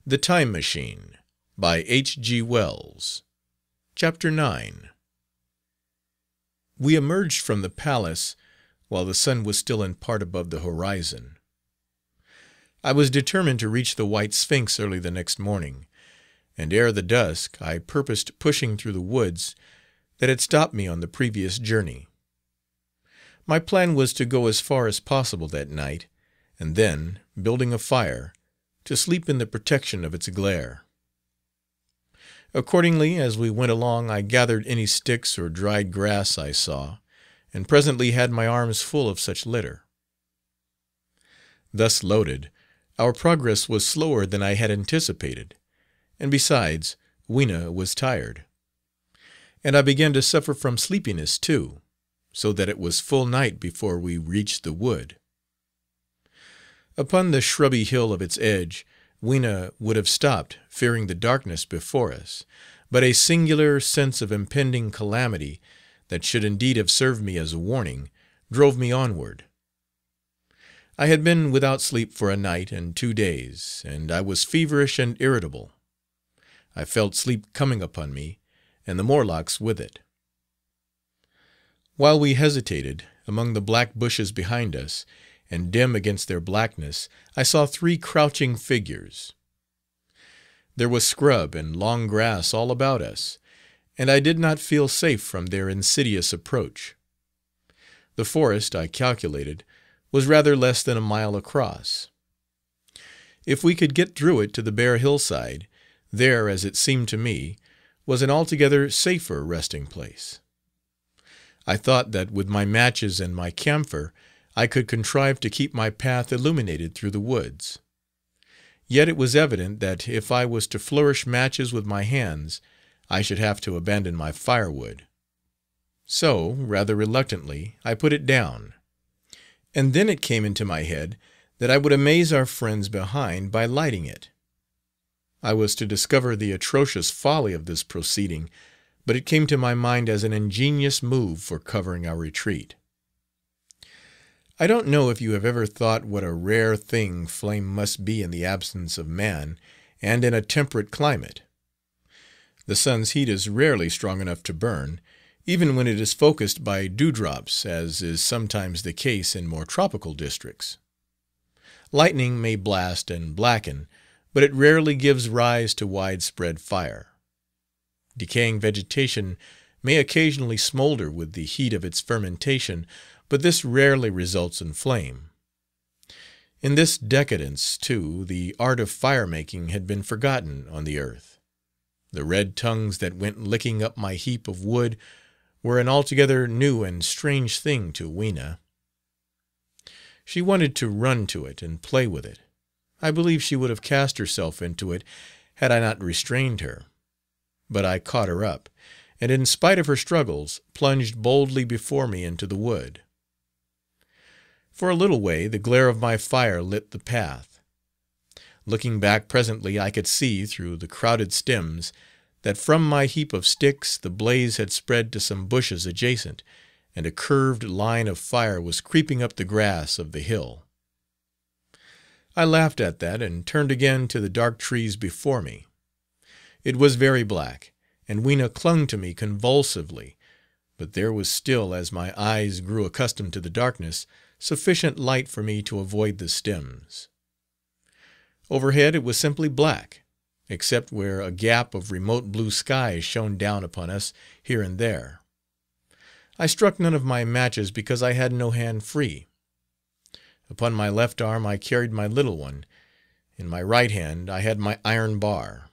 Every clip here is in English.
The Time Machine by H. G. Wells. Chapter 9. We emerged from the palace while the sun was still in part above the horizon. I was determined to reach the White Sphinx early the next morning, and ere the dusk I purposed pushing through the woods that had stopped me on the previous journey. My plan was to go as far as possible that night, and then, building a fire, to sleep in the protection of its glare. Accordingly, as we went along I gathered any sticks or dried grass I saw, and presently had my arms full of such litter. Thus loaded, our progress was slower than I had anticipated, and besides, Weena was tired, and I began to suffer from sleepiness too, so that it was full night before we reached the wood. Upon the shrubby hill of its edge, Weena would have stopped, fearing the darkness before us, but a singular sense of impending calamity, that should indeed have served me as a warning, drove me onward. I had been without sleep for a night and 2 days, and I was feverish and irritable. I felt sleep coming upon me, and the Morlocks with it. While we hesitated, among the black bushes behind us, and dim against their blackness, I saw 3 crouching figures. There was scrub and long grass all about us, and I did not feel safe from their insidious approach. The forest, I calculated, was rather less than a mile across. If we could get through it to the bare hillside, there, as it seemed to me, was an altogether safer resting place. I thought that with my matches and my camphor I could contrive to keep my path illuminated through the woods. Yet it was evident that if I was to flourish matches with my hands, I should have to abandon my firewood. So, rather reluctantly, I put it down, and then it came into my head that I would amaze our friends behind by lighting it. I was to discover the atrocious folly of this proceeding, but it came to my mind as an ingenious move for covering our retreat. I don't know if you have ever thought what a rare thing flame must be in the absence of man, and in a temperate climate. The sun's heat is rarely strong enough to burn, even when it is focused by dewdrops, as is sometimes the case in more tropical districts. Lightning may blast and blacken, but it rarely gives rise to widespread fire. Decaying vegetation may occasionally smolder with the heat of its fermentation, but this rarely results in flame. In this decadence, too, the art of fire-making had been forgotten on the earth. The red tongues that went licking up my heap of wood were an altogether new and strange thing to Weena. She wanted to run to it and play with it. I believe she would have cast herself into it had I not restrained her. But I caught her up, and in spite of her struggles, plunged boldly before me into the wood. For a little way the glare of my fire lit the path. Looking back presently I could see, through the crowded stems, that from my heap of sticks the blaze had spread to some bushes adjacent, and a curved line of fire was creeping up the grass of the hill. I laughed at that, and turned again to the dark trees before me. It was very black, and Weena clung to me convulsively, but there was still, as my eyes grew accustomed to the darkness, sufficient light for me to avoid the stems. Overhead it was simply black, except where a gap of remote blue sky shone down upon us here and there. I struck none of my matches because I had no hand free. Upon my left arm I carried my little one, in my right hand I had my iron bar.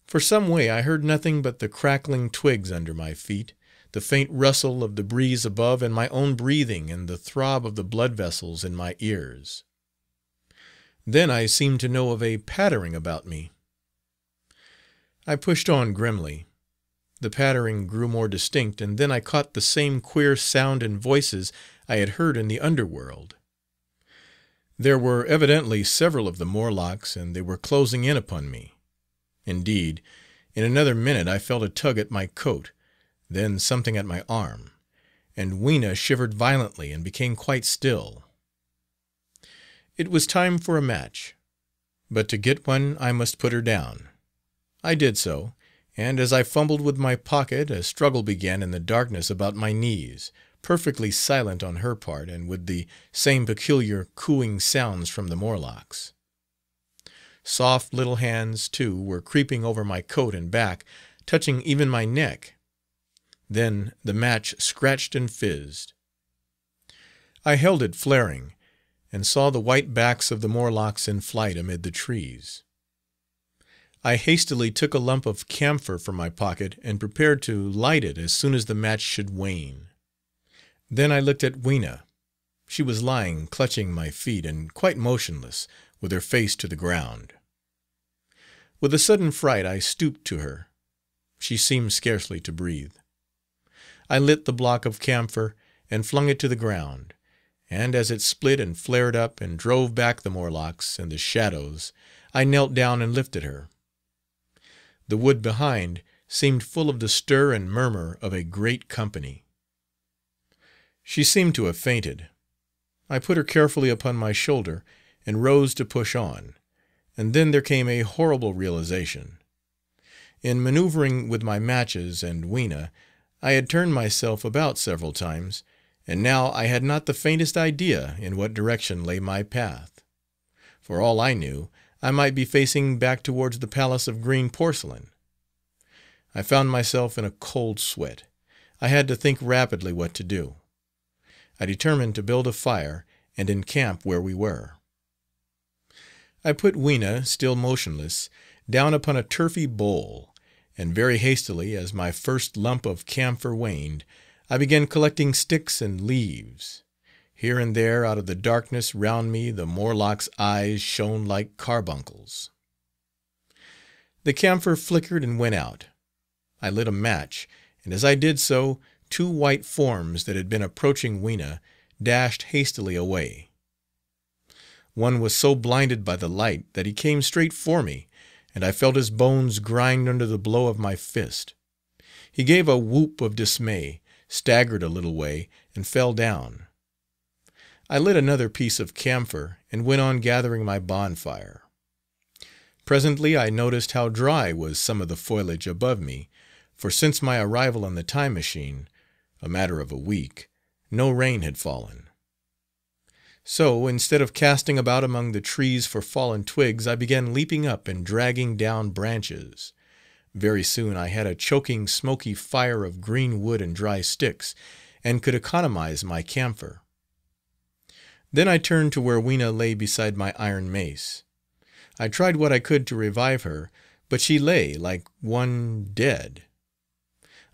For some way I heard nothing but the crackling twigs under my feet, the faint rustle of the breeze above, and my own breathing and the throb of the blood vessels in my ears. Then I seemed to know of a pattering about me. I pushed on grimly. The pattering grew more distinct, and then I caught the same queer sound and voices I had heard in the underworld. There were evidently several of the Morlocks, and they were closing in upon me. Indeed, in another minute I felt a tug at my coat, then something at my arm, and Weena shivered violently and became quite still. It was time for a match. but to get one I must put her down. I did so, and as I fumbled with my pocket a struggle began in the darkness about my knees, perfectly silent on her part, and with the same peculiar cooing sounds from the Morlocks. Soft little hands, too, were creeping over my coat and back, touching even my neck. Then the match scratched and fizzed. I held it flaring, and saw the white backs of the Morlocks in flight amid the trees. I hastily took a lump of camphor from my pocket and prepared to light it as soon as the match should wane. Then I looked at Weena. She was lying clutching my feet and quite motionless, with her face to the ground. With a sudden fright I stooped to her. She seemed scarcely to breathe. I lit the block of camphor and flung it to the ground, and as it split and flared up and drove back the Morlocks and the shadows, I knelt down and lifted her. The wood behind seemed full of the stir and murmur of a great company. She seemed to have fainted. I put her carefully upon my shoulder and rose to push on, and then there came a horrible realization. In maneuvering with my matches and Weena, I had turned myself about several times, and now I had not the faintest idea in what direction lay my path. For all I knew, I might be facing back towards the Palace of Green Porcelain. I found myself in a cold sweat. I had to think rapidly what to do. I determined to build a fire and encamp where we were. I put Weena, still motionless, down upon a turfy bowl, and very hastily, as my first lump of camphor waned, I began collecting sticks and leaves. Here and there out of the darkness round me the Morlock's eyes shone like carbuncles. The camphor flickered and went out. I lit a match, and as I did so, 2 white forms that had been approaching Weena dashed hastily away. One was so blinded by the light that he came straight for me, and I felt his bones grind under the blow of my fist. He gave a whoop of dismay, staggered a little way, and fell down. I lit another piece of camphor and went on gathering my bonfire. Presently I noticed how dry was some of the foliage above me, for since my arrival in the Time Machine, a matter of a week, no rain had fallen. So, instead of casting about among the trees for fallen twigs, I began leaping up and dragging down branches. Very soon I had a choking, smoky fire of green wood and dry sticks, and could economize my camphor. Then I turned to where Weena lay beside my iron mace. I tried what I could to revive her, but she lay like one dead.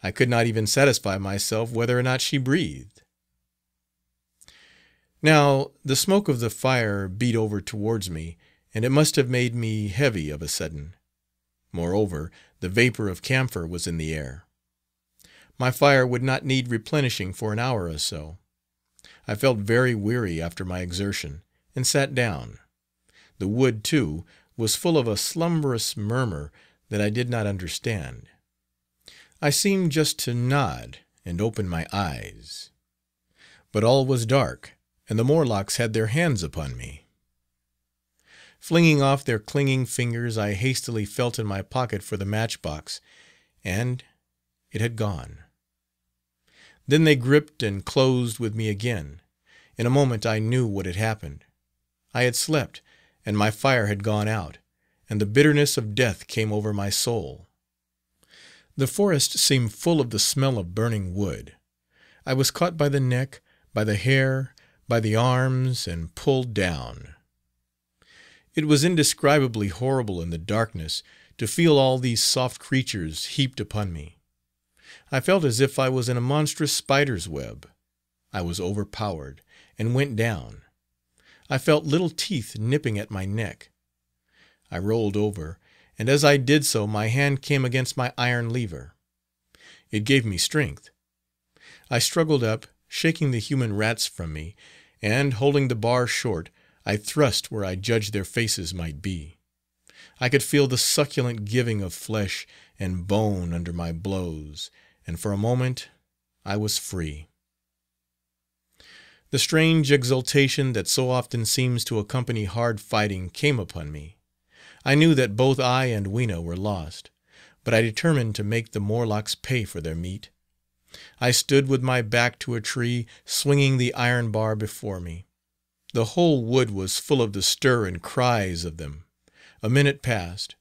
I could not even satisfy myself whether or not she breathed. Now the smoke of the fire beat over towards me, and it must have made me heavy of a sudden. Moreover, the vapor of camphor was in the air. My fire would not need replenishing for an hour or so. I felt very weary after my exertion, and sat down. The wood, too, was full of a slumberous murmur that I did not understand. I seemed just to nod and open my eyes. But all was dark, and the Morlocks had their hands upon me. Flinging off their clinging fingers, I hastily felt in my pocket for the matchbox, and it had gone. Then they gripped and closed with me again. In a moment I knew what had happened. I had slept, and my fire had gone out, and the bitterness of death came over my soul. The forest seemed full of the smell of burning wood. I was caught by the neck, by the hair, by the arms, and pulled down. It was indescribably horrible in the darkness to feel all these soft creatures heaped upon me. I felt as if I was in a monstrous spider's web. I was overpowered, and went down. I felt little teeth nipping at my neck. I rolled over, and as I did so my hand came against my iron lever. It gave me strength. I struggled up, shaking the human rats from me, and, holding the bar short, I thrust where I judged their faces might be. I could feel the succulent giving of flesh and bone under my blows, and for a moment I was free. The strange exultation that so often seems to accompany hard fighting came upon me. I knew that both I and Weena were lost, but I determined to make the Morlocks pay for their meat. I stood with my back to a tree, swinging the iron bar before me. The whole wood was full of the stir and cries of them. A minute passed.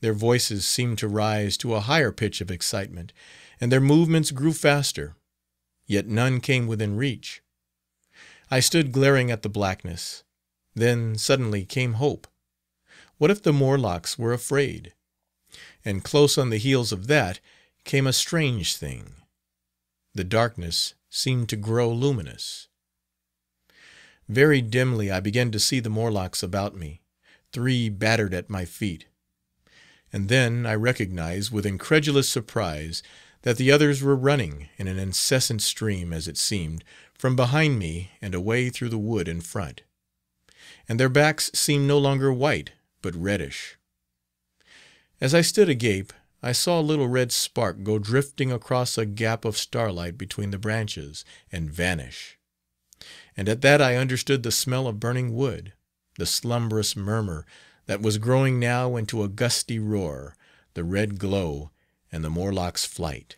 Their voices seemed to rise to a higher pitch of excitement, and their movements grew faster. Yet none came within reach. I stood glaring at the blackness. Then suddenly came hope. What if the Morlocks were afraid? And close on the heels of that came a strange thing. The darkness seemed to grow luminous. Very dimly I began to see the Morlocks about me, 3 battered at my feet. And then I recognized with incredulous surprise that the others were running in an incessant stream, as it seemed, from behind me and away through the wood in front. And their backs seemed no longer white, but reddish. As I stood agape, I saw a little red spark go drifting across a gap of starlight between the branches and vanish. And at that I understood the smell of burning wood, the slumberous murmur that was growing now into a gusty roar, the red glow, and the Morlock's flight.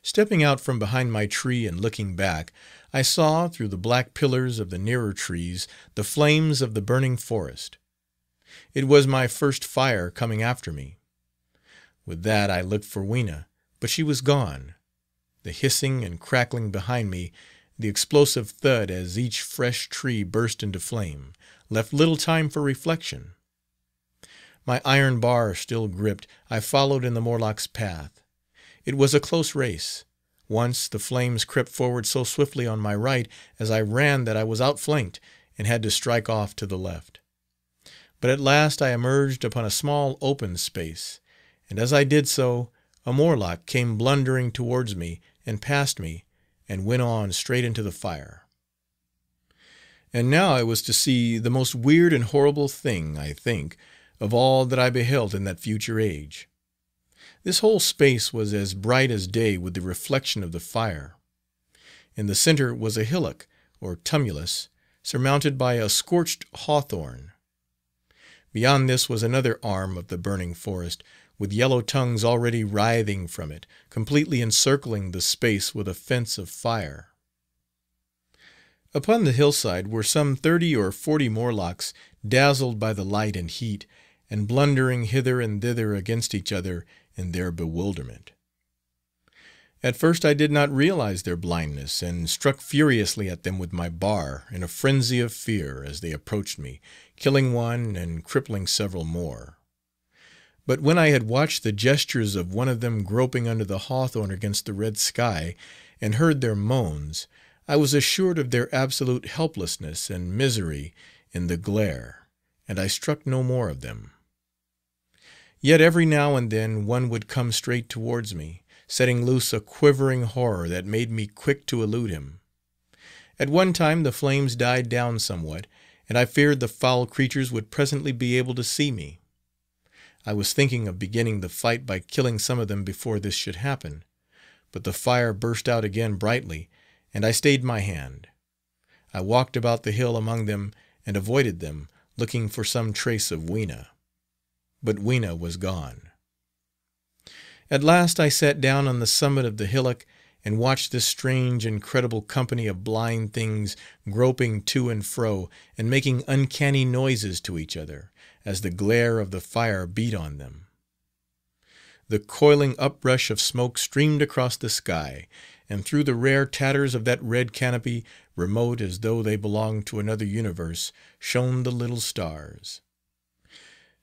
Stepping out from behind my tree and looking back, I saw, through the black pillars of the nearer trees, the flames of the burning forest. It was my first fire coming after me. With that I looked for Weena, but she was gone. The hissing and crackling behind me, the explosive thud as each fresh tree burst into flame, left little time for reflection. My iron bar still gripped, I followed in the Morlock's path. It was a close race. Once the flames crept forward so swiftly on my right as I ran that I was outflanked and had to strike off to the left. But at last I emerged upon a small open space, and as I did so, a Morlock came blundering towards me and passed me and went on straight into the fire. And now I was to see the most weird and horrible thing, I think, of all that I beheld in that future age. This whole space was as bright as day with the reflection of the fire. In the center was a hillock, or tumulus, surmounted by a scorched hawthorn. Beyond this was another arm of the burning forest, with yellow tongues already writhing from it, completely encircling the space with a fence of fire. Upon the hillside were some 30 or 40 Morlocks, dazzled by the light and heat, and blundering hither and thither against each other in their bewilderment. At first I did not realize their blindness, and struck furiously at them with my bar in a frenzy of fear as they approached me, killing one and crippling several more. But when I had watched the gestures of one of them groping under the hawthorn against the red sky, and heard their moans, I was assured of their absolute helplessness and misery in the glare, and I struck no more of them. Yet every now and then one would come straight towards me, setting loose a quivering horror that made me quick to elude him. At one time the flames died down somewhat, and I feared the foul creatures would presently be able to see me. I was thinking of beginning the fight by killing some of them before this should happen, but the fire burst out again brightly, and I stayed my hand. I walked about the hill among them and avoided them, looking for some trace of Weena. But Weena was gone. At last I sat down on the summit of the hillock and watched this strange, incredible company of blind things groping to and fro and making uncanny noises to each other, as the glare of the fire beat on them. The coiling uprush of smoke streamed across the sky, and through the rare tatters of that red canopy, remote as though they belonged to another universe, shone the little stars.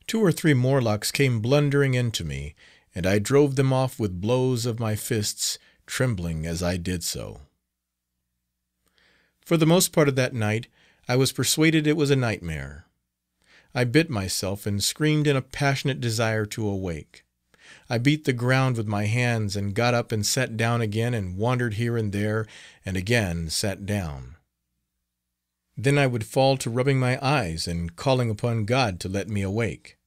2 or 3 Morlocks came blundering into me, and I drove them off with blows of my fists, trembling as I did so. For the most part of that night I was persuaded it was a nightmare. I bit myself and screamed in a passionate desire to awake. I beat the ground with my hands and got up and sat down again and wandered here and there and again sat down. Then I would fall to rubbing my eyes and calling upon God to let me awake.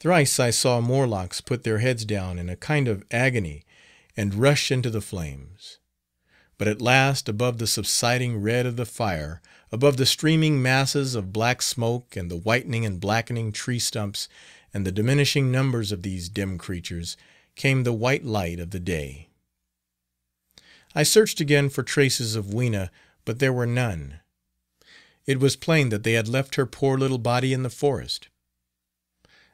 Thrice I saw Morlocks put their heads down in a kind of agony and rush into the flames. But at last, above the subsiding red of the fire, Above the streaming masses of black smoke and the whitening and blackening tree stumps and the diminishing numbers of these dim creatures, came the white light of the day. I searched again for traces of Weena, but there were none. It was plain that they had left her poor little body in the forest.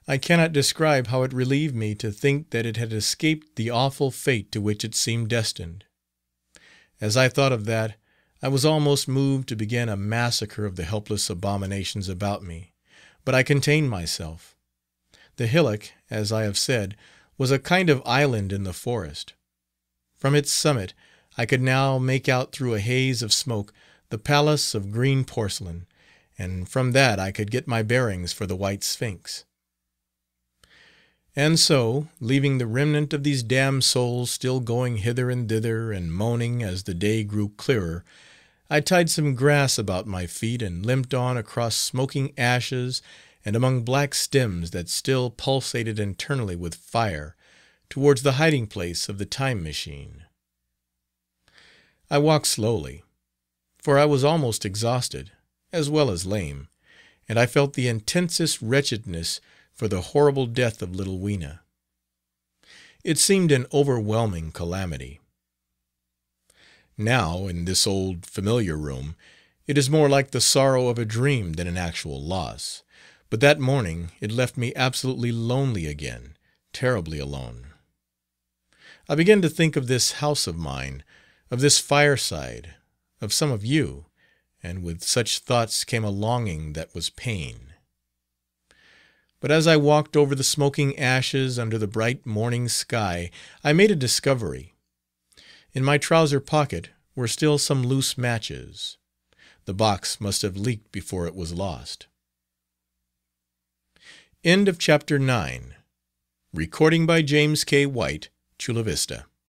I cannot describe how it relieved me to think that it had escaped the awful fate to which it seemed destined. As I thought of that, I was almost moved to begin a massacre of the helpless abominations about me, but I contained myself. The hillock, as I have said, was a kind of island in the forest. From its summit I could now make out through a haze of smoke the palace of green porcelain, and from that I could get my bearings for the White Sphinx. And so, leaving the remnant of these damned souls still going hither and thither and moaning as the day grew clearer, I tied some grass about my feet and limped on across smoking ashes and among black stems that still pulsated internally with fire, towards the hiding place of the Time Machine. I walked slowly, for I was almost exhausted, as well as lame, and I felt the intensest wretchedness for the horrible death of little Weena. It seemed an overwhelming calamity. Now, in this old familiar room, it is more like the sorrow of a dream than an actual loss, but that morning it left me absolutely lonely again, terribly alone. I began to think of this house of mine, of this fireside, of some of you, and with such thoughts came a longing that was pain. But as I walked over the smoking ashes under the bright morning sky, I made a discovery. In my trouser pocket were still some loose matches. The box must have leaked before it was lost. End of Chapter 9. Recording by James K. White, Chula Vista.